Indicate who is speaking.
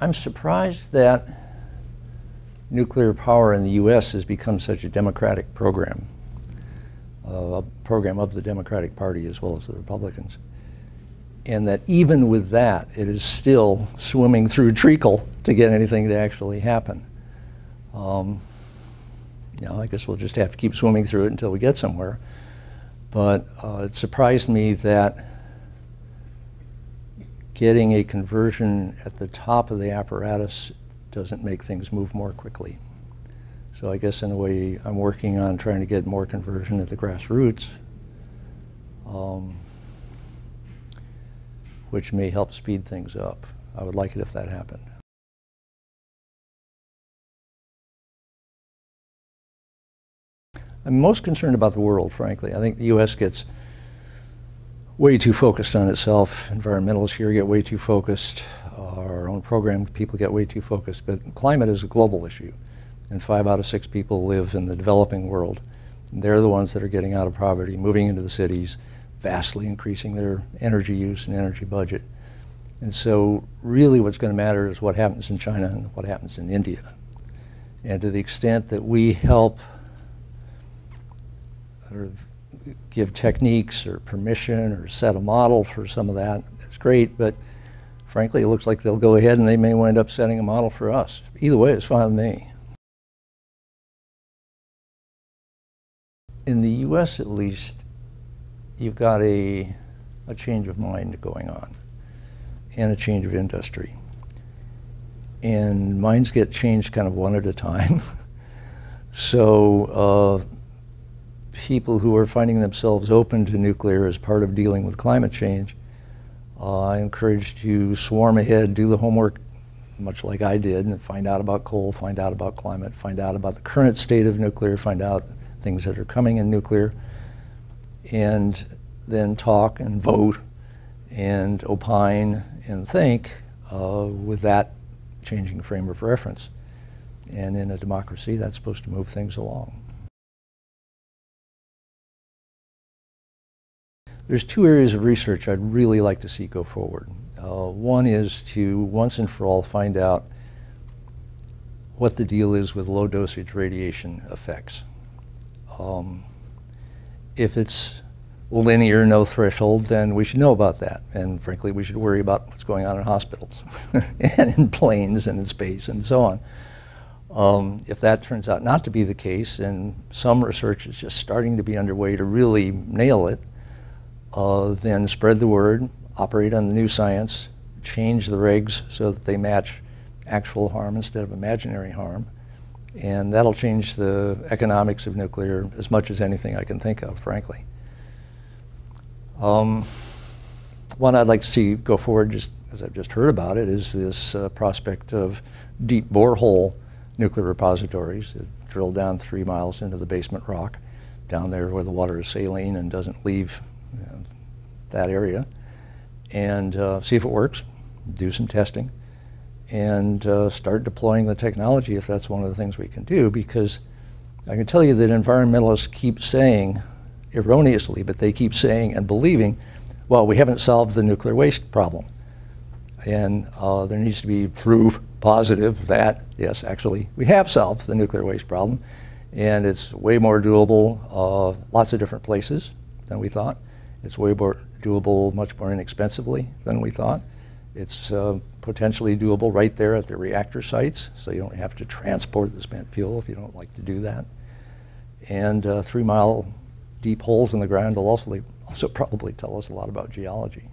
Speaker 1: I'm surprised that nuclear power in the U.S. has become such a democratic program, a program of the Democratic Party as well as the Republicans. And that even with that, it is still swimming through treacle to get anything to actually happen. I guess we'll just have to keep swimming through it until we get somewhere. But it surprised me that getting a conversion at the top of the apparatus doesn't make things move more quickly. So I guess in a way I'm working on trying to get more conversion at the grassroots, which may help speed things up. I would like it if that happened. I'm most concerned about the world, frankly. I think the U.S. gets way too focused on itself. Environmentalists here get way too focused. Our own program people get way too focused. But climate is a global issue. And 5 out of 6 people live in the developing world. They're the ones that are getting out of poverty, moving into the cities, vastly increasing their energy use and energy budget. And so really what's going to matter is what happens in China and what happens in India. And to the extent that we help sort of give techniques or permission or set a model for some of that, that's great, but frankly it looks like they'll go ahead and they may wind up setting a model for us. Either way, it's fine with me. In the US at least, you've got a change of mind going on and a change of industry. And minds get changed kind of one at a time. So people who are finding themselves open to nuclear as part of dealing with climate change, I encourage to swarm ahead, do the homework much like I did, and find out about coal, find out about climate, find out about the current state of nuclear, find out things that are coming in nuclear, and then talk and vote and opine and think with that changing frame of reference. And in a democracy, that's supposed to move things along. There's 2 areas of research I'd really like to see go forward. One is to once and for all find out what the deal is with low dosage radiation effects. If it's linear, no threshold, then we should know about that. And frankly, we should worry about what's going on in hospitals and in planes and in space and so on. If that turns out not to be the case, and some research is just starting to be underway to really nail it, then spread the word, operate on the new science, change the regs so that they match actual harm instead of imaginary harm. And that'll change the economics of nuclear as much as anything I can think of, frankly. One I'd like to see go forward, just as I've just heard about it, is this prospect of deep borehole nuclear repositories that drill down 3 miles into the basement rock, down there where the water is saline and doesn't leave that area, and see if it works, do some testing, and start deploying the technology if that's one of the things we can do, because I can tell you that environmentalists keep saying, erroneously, but they keep saying and believing, well, we haven't solved the nuclear waste problem. And there needs to be proof positive that, yes, actually, we have solved the nuclear waste problem, and it's way more doable lots of different places than we thought. It's way more doable much more inexpensively than we thought. It's potentially doable right there at the reactor sites, so you don't have to transport the spent fuel if you don't like to do that. And 3-mile deep holes in the ground will also probably tell us a lot about geology.